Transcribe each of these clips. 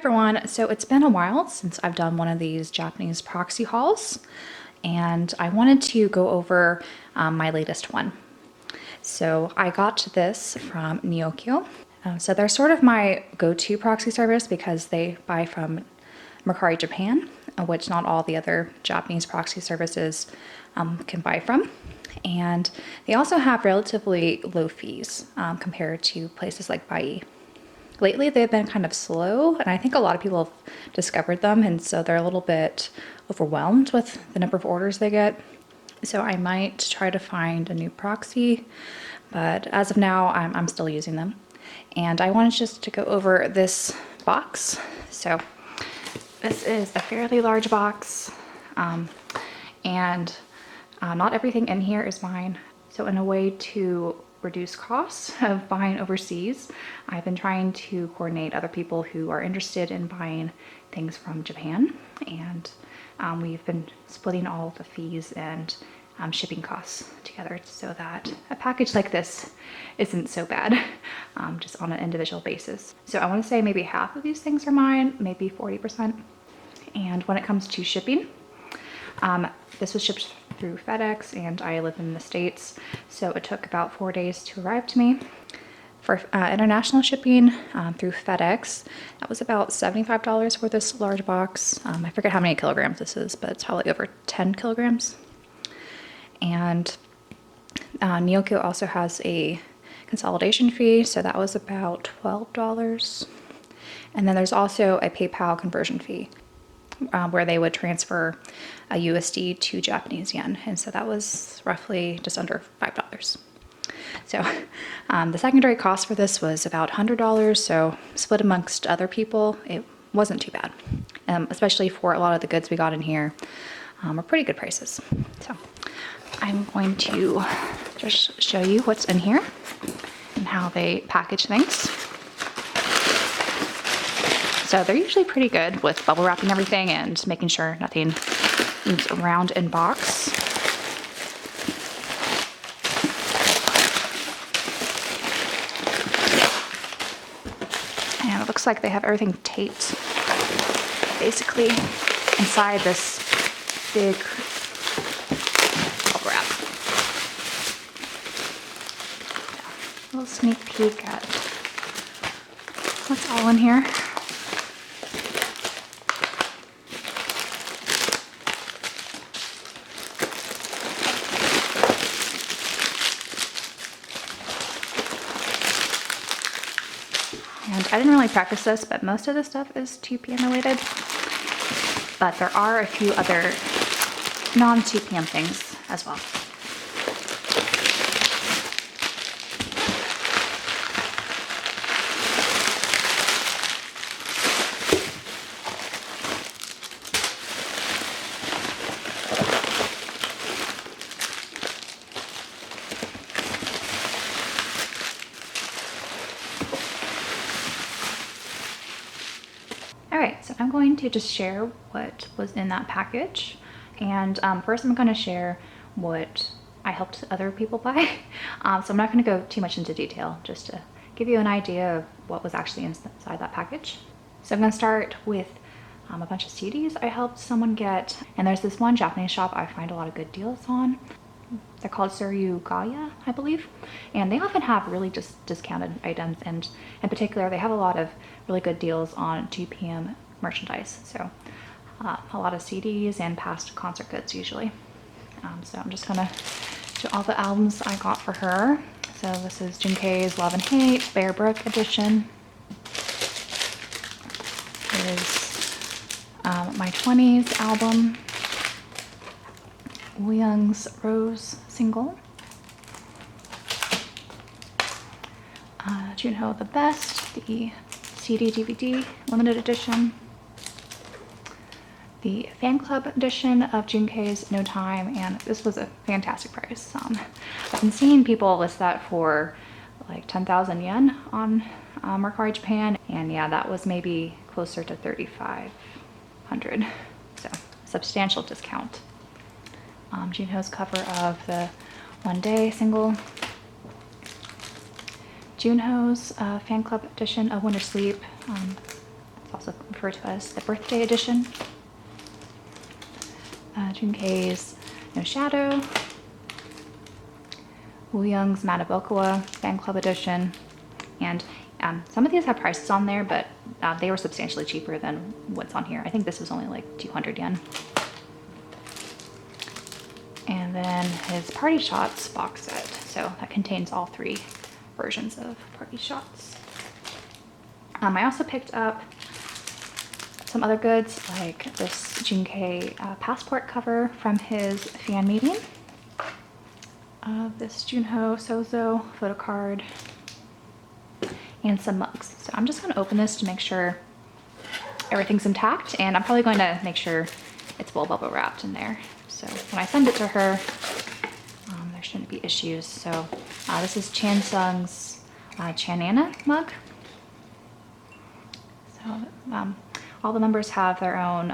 everyone, so it's been a while since I've done one of these Japanese proxy hauls, and I wanted to go over my latest one. So I got this from Neokyo. So they're sort of my go-to proxy service because they buy from Mercari Japan, which not all the other Japanese proxy services can buy from. And they also have relatively low fees compared to places like Bai. Lately, they've been kind of slow, and I think a lot of people have discovered them, and so they're a little bit overwhelmed with the number of orders they get. So I might try to find a new proxy, but as of now, I'm still using them. And I wanted just to go over this box. So this is a fairly large box, and not everything in here is mine. So in a way to reduce costs of buying overseas, I've been trying to coordinate other people who are interested in buying things from Japan, and we've been splitting all the fees and shipping costs together so that a package like this isn't so bad, just on an individual basis. So I want to say maybe half of these things are mine, maybe 40%. And when it comes to shipping, this was shipped through FedEx, and I live in the States, so it took about 4 days to arrive to me. For international shipping through FedEx, that was about $75 for this large box. I forget how many kilograms this is, but it's probably over 10 kilograms. And Neokyo also has a consolidation fee, so that was about $12. And then there's also a PayPal conversion fee, where they would transfer a USD to Japanese yen. And so that was roughly just under $5. So the secondary cost for this was about $100. So split amongst other people, it wasn't too bad, especially for a lot of the goods we got in here are pretty good prices. So I'm going to just show you what's in here and how they package things. So they're usually pretty good with bubble wrapping everything and making sure nothing moves around in box. And it looks like they have everything taped basically inside this big bubble wrap. A little sneak peek at what's all in here. And I didn't really practice this, but most of the stuff is 2PM related. But there are a few other non-2PM things as well. Alright, so I'm going to just share what was in that package. And first I'm going to share what I helped other people buy. So I'm not going to go too much into detail, just to give you an idea of what was actually inside that package. So I'm going to start with a bunch of CDs I helped someone get. And there's this one Japanese shop I find a lot of good deals on. They're called Surugaya, I believe. And they often have really just discounted items, and in particular, they have a lot of really good deals on 2PM merchandise. So a lot of CDs and past concert goods usually. So I'm just gonna do all the albums I got for her. So this is Junkei's Love and Hate, Bear Brook edition. It is My 20s album. Wooyoung's Rose single. Junho The Best, the CD DVD limited edition. The fan club edition of Junkei's No Time, and this was a fantastic price. I've been seeing people list that for like 10,000 yen on Mercari Japan, and yeah, that was maybe closer to 3,500. So substantial discount. Junho's cover of the One Day single. Junho's fan club edition of Winter Sleep. It's also referred to as the birthday edition. Junkei's No Shadow. Wooyoung's Matabokoa Fan Club Edition. And some of these have prices on there, but they were substantially cheaper than what's on here. I think this was only like 200 yen. And then his Party Shots box set. So that contains all 3 versions of Party Shots. I also picked up some other goods like this Junkei passport cover from his fan meeting. This Junho Sozo photo card. And some mugs. So I'm just going to open this to make sure everything's intact, and I'm probably going to make sure it's well bubble wrapped in there. So when I send it to her, there shouldn't be issues. So this is Chansung's Chanana mug. So all the members have their own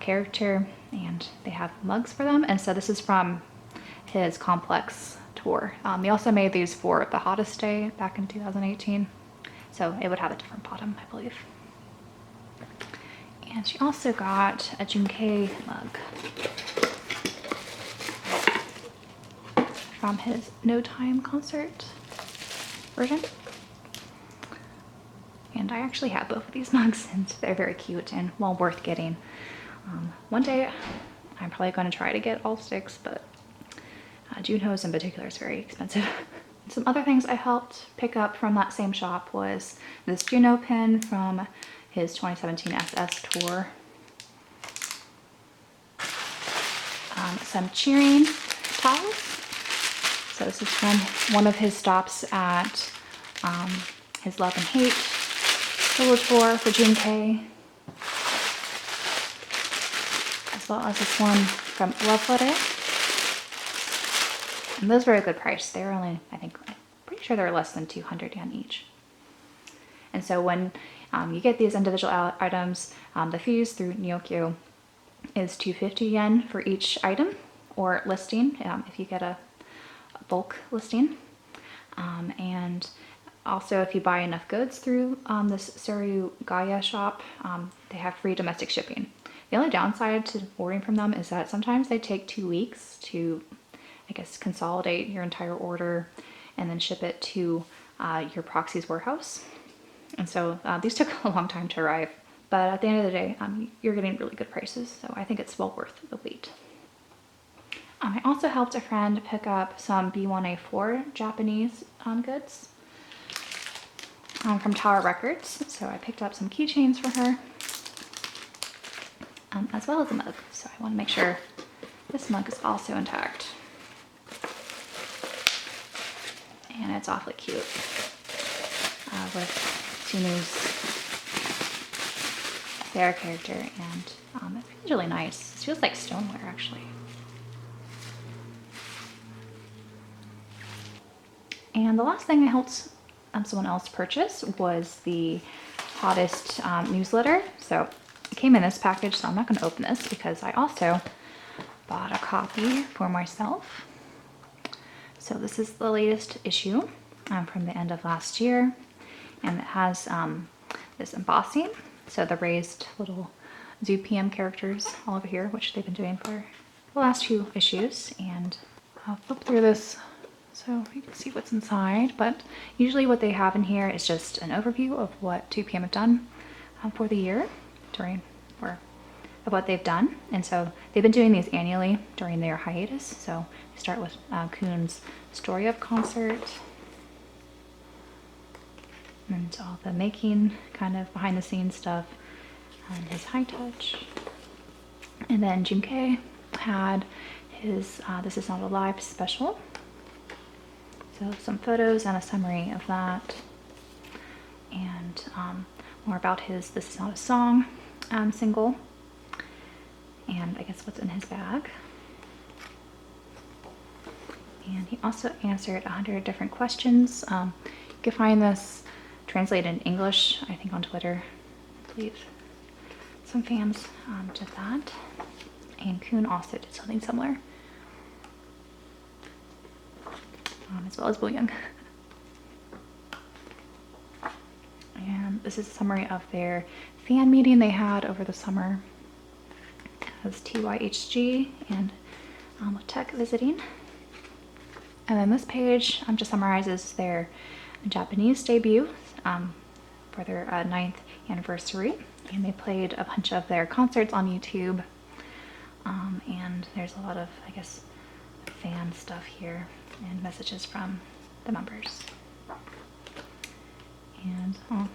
character, and they have mugs for them. And so this is from his Complex tour. He also made these for the Hottest Day back in 2018. So it would have a different bottom, I believe. And she also got a Junkei mug from his No Time concert version. And I actually have both of these mugs, and they're very cute and well worth getting. One day I'm probably going to try to get all 6, but Junho's in particular is very expensive. Some other things I helped pick up from that same shop was this Juno pin from his 2017 SS tour. Some cheering towels. So this is from one of his stops at his Love and Hate solo tour for Junkei. As well as this one from Love Letter. And those were a good price. They were only, I'm pretty sure they're less than 200 yen each. And so when you get these individual items, the fees through Neokyo is 250 yen for each item or listing if you get a bulk listing. And also if you buy enough goods through this Seiryu Gaia shop, they have free domestic shipping. The only downside to ordering from them is that sometimes they take 2 weeks to, I guess, consolidate your entire order and then ship it to your Proxy's warehouse. And so these took a long time to arrive, but at the end of the day, you're getting really good prices. So I think it's well worth the wait. I also helped a friend pick up some B1A4 Japanese goods from Tower Records. So I picked up some keychains for her, as well as a mug. So I want to make sure this mug is also intact. And it's awfully cute with Sunu's their character, and it feels really nice. It feels like stoneware, actually. And the last thing I helped someone else purchase was the Hottest newsletter. So it came in this package, so I'm not going to open this because I also bought a copy for myself. So this is the latest issue from the end of last year, and it has this embossing. So the raised little Zoo PM characters all over here, which they've been doing for the last few issues. And I'll flip through this so you can see what's inside. But usually what they have in here is just an overview of what 2PM have done for the year of what they've done. And so they've been doing these annually during their hiatus. So we start with Kun's Story of concert, and all the making, kind of behind the scenes stuff, and his high touch. And then Junkei had his This Is Not a Live special. So some photos and a summary of that, and more about his This Is Not a Song single, and I guess what's in his bag. And he also answered 100 different questions. You can find this translated in English, I think, on Twitter. I believe some fans did that. And Kun also did something similar, as well as Wooyoung. And this is a summary of their fan meeting they had over the summer. It has TYHG and Tech visiting. And then this page just summarizes their Japanese debut for their 9th anniversary. And they played a bunch of their concerts on YouTube. And there's a lot of, I guess, fan stuff here and messages from the members. And a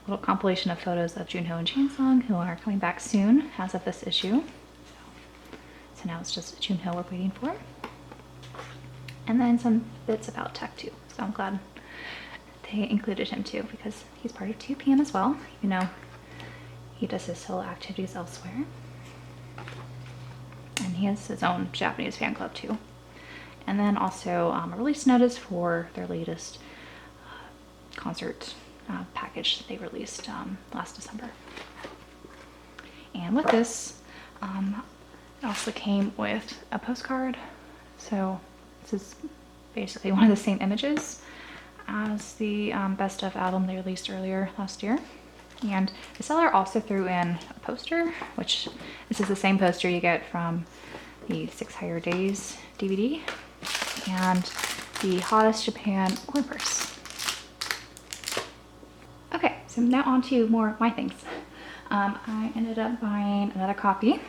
little compilation of photos of Junho and Chansung, who are coming back soon as of this issue. So now it's just Junho we're waiting for. And then some bits about Tech too. So I'm glad they included him too, because he's part of 2PM as well, even though he does his solo activities elsewhere. And he has his own Japanese fan club too. And then also a release notice for their latest concert package that they released last December. And with this, it also came with a postcard. So this is basically one of the same images as the Best Of album they released earlier last year. And the seller also threw in a poster, which this is the same poster you get from the 6 Higher Days DVD and the Hottest Japan coin purse. Okay, so now on to more of my things. I ended up buying another copy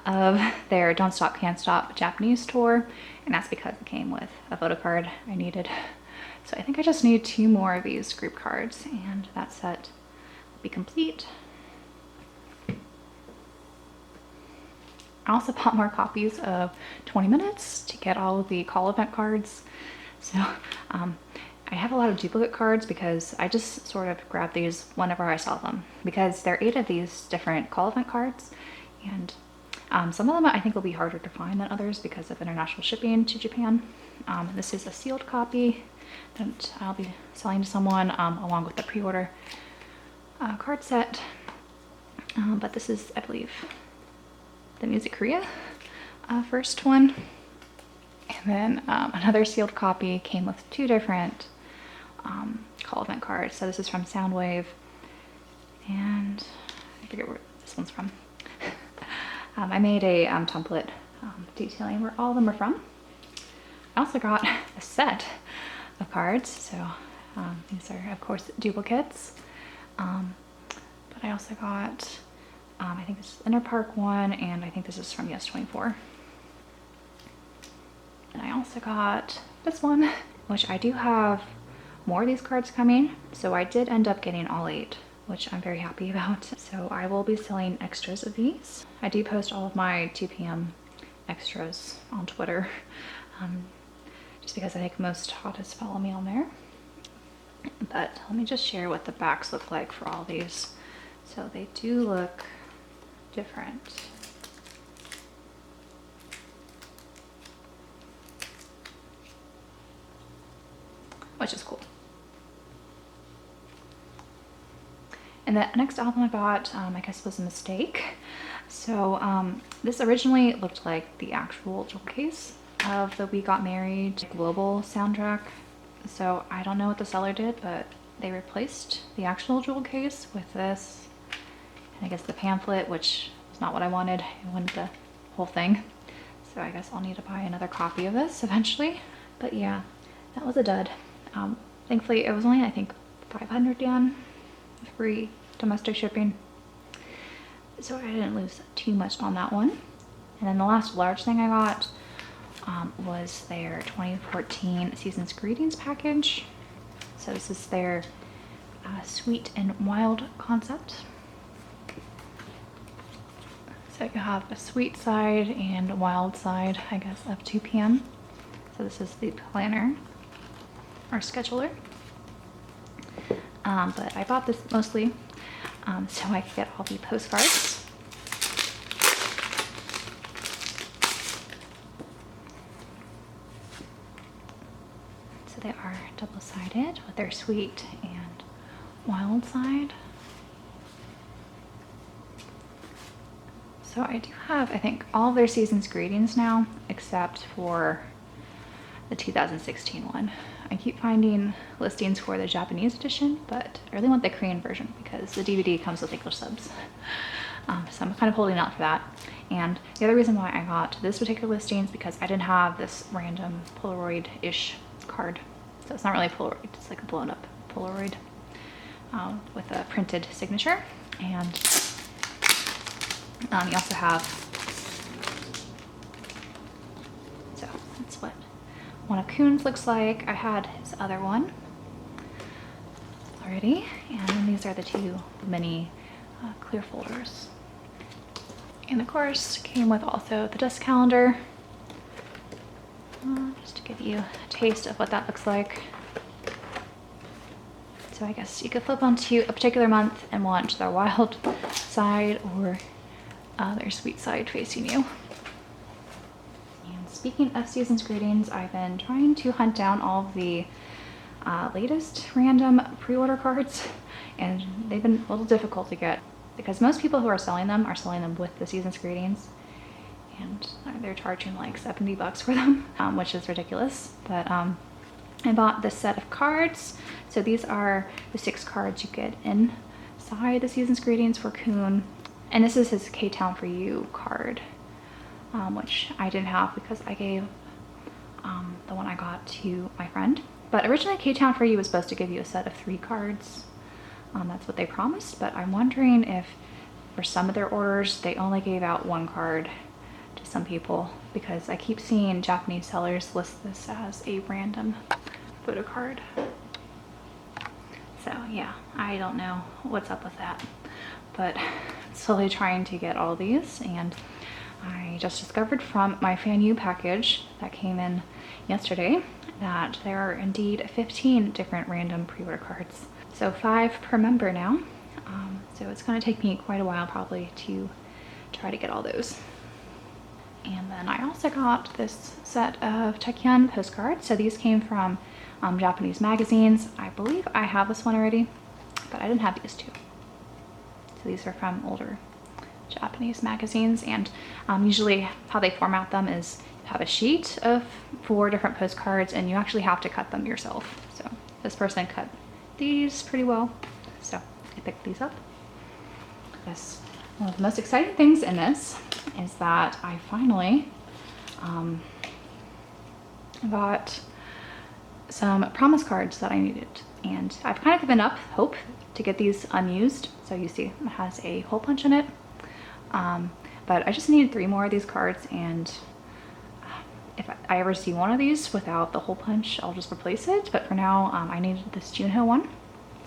of their Don't Stop Can't Stop Japanese tour, and that's because it came with a photo card I needed. So I think I just need 2 more of these group cards, and that set will be complete. I also bought more copies of 20 Minutes to get all of the call event cards. So I have a lot of duplicate cards because I just sort of grab these whenever I saw them, because there are 8 of these different call event cards, and some of them I think will be harder to find than others because of international shipping to Japan. This is a sealed copy that I'll be selling to someone along with the pre-order card set. But this is, I believe, the Music Korea first one. And then another sealed copy came with 2 different call event cards. So this is from Soundwave, and I forget where this one's from. I made a template detailing where all of them are from. I also got a set of cards, so these are of course duplicates. But I also got, I think this is Inner Park one, and I think this is from Yes24. And I also got this one, which I do have more of these cards coming, so I did end up getting all 8, which I'm very happy about. So I will be selling extras of these. I do post all of my 2PM extras on Twitter, just because I think most hottest follow me on there. But let me just share what the backs look like for all these. So they do look different. Which is cool. And the next album I got, I guess, was a mistake. So this originally looked like the actual jewel case of the We Got Married global soundtrack. So I don't know what the seller did, but they replaced the actual jewel case with this, and I guess the pamphlet, which was not what I wanted. I wanted the whole thing. So I guess I'll need to buy another copy of this eventually. But yeah, that was a dud. Thankfully it was only, I think, 500 yen, free domestic shipping. So I didn't lose too much on that one. And then the last large thing I got was their 2014 Season's Greetings package. So this is their sweet and wild concept. So you have a sweet side and a wild side, I guess, of 2PM. So this is the planner or scheduler. But I bought this mostly so I could get all the postcards. So they are double-sided with their sweet and wild side. So I do have, I think, all of their season's greetings now, except for the 2016 one. I keep finding listings for the Japanese edition, but I really want the Korean version because the DVD comes with English subs. So I'm kind of holding out for that. And the other reason why I got this particular listing is because I didn't have this random Polaroid-ish card. So it's not really a Polaroid, it's like a blown up Polaroid with a printed signature. And you also have, so that's what one of Kuhn's looks like. I had his other one already, and then these are the two mini clear folders. And of course, came with also the desk calendar, just to give you a taste of what that looks like. So I guess you could flip onto a particular month and want their wild side or their sweet side facing you. And speaking of season's greetings, I've been trying to hunt down all of the latest random pre-order cards, and they've been a little difficult to get because most people who are selling them with the season's greetings, and they're charging like 70 bucks for them, which is ridiculous. But I bought this set of cards. So these are the 6 cards you get inside the season's greetings for Kuhn. And this is his K-Town for You card, which I didn't have because I gave the one I got to my friend. But originally K-Town for You was supposed to give you a set of 3 cards. That's what they promised, but I'm wondering if for some of their orders they only gave out 1 card to some people, because I keep seeing Japanese sellers list this as a random photo card. So yeah, I don't know what's up with that, but I'm slowly trying to get all these. And I just discovered from my Fan You package that came in yesterday that there are indeed 15 different random pre-order cards. So 5 per member now. So it's gonna take me quite a while probably to try to get all those. And then I also got this set of Taekyon postcards. So these came from Japanese magazines. I believe I have this one already, but I didn't have these 2. So these are from older Japanese magazines, and usually how they format them is you have a sheet of 4 different postcards and you actually have to cut them yourself. So this person cut these pretty well, so I picked these up. Yes, one of the most exciting things in this is that I finally got some promise cards that I needed, and I've kind of given up hope to get these unused. So you see it has a hole punch in it, but I just needed 3 more of these cards, and if I ever see one of these without the hole punch, I'll just replace it. But for now, I needed this Junho one.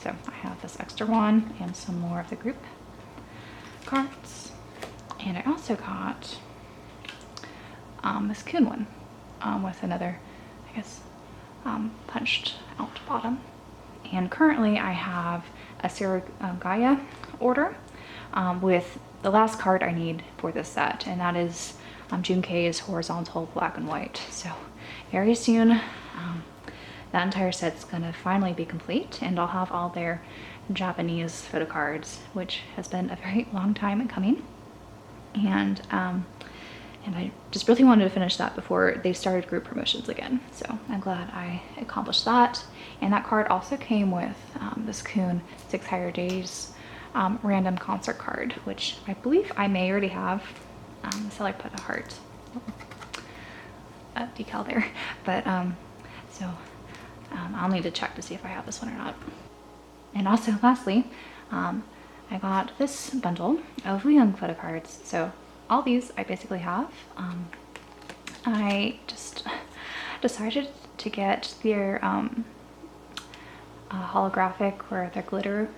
So I have this extra one and some more of the group cards. And I also got this Kuhn one with another, I guess, punched out bottom. And currently I have a Gaia order with the last card I need for this set, and that is Junkei's horizontal black and white. So very soon that entire set's gonna finally be complete, and I'll have all their Japanese photo cards, which has been a very long time coming. And I just really wanted to finish that before they started group promotions again. So I'm glad I accomplished that. And that card also came with this Kuhn 6 Higher Days random concert card, which I believe I may already have. The seller put a heart decal there, but I'll need to check to see if I have this one or not. And also lastly, I got this bundle of Young photo cards. So all these I basically have. I just decided to get their holographic or their glitter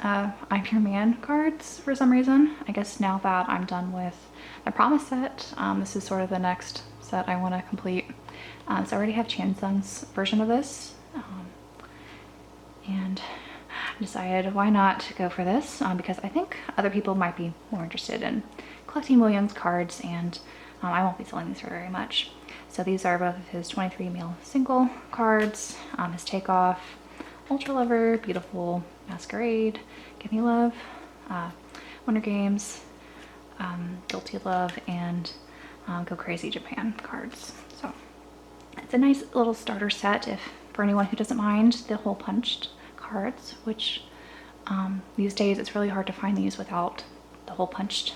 I'm Your Man cards for some reason. I guess now that I'm done with the promise set, this is sort of the next set I want to complete. So I already have Chansung's version of this, and I decided why not go for this, because I think other people might be more interested in collecting Williams cards, and I won't be selling these for very much. So these are both of his 23 mil single cards, his Takeoff, Ultra Lover, Beautiful, Masquerade, Give Me Love, Winter Games, Guilty Love, and Go Crazy Japan cards. So it's a nice little starter set if for anyone who doesn't mind the hole punched cards, which these days it's really hard to find these without the hole punched.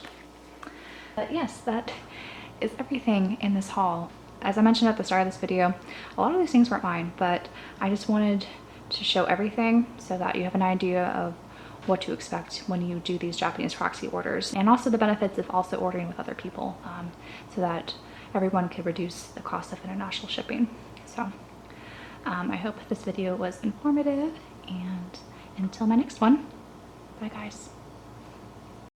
But yes, that is everything in this haul. As I mentioned at the start of this video, a lot of these things weren't mine, but I just wanted to show everything so that you have an idea of what to expect when you do these Japanese proxy orders, and also the benefits of also ordering with other people, so that everyone could reduce the cost of international shipping. So I hope this video was informative, and until my next one, bye guys.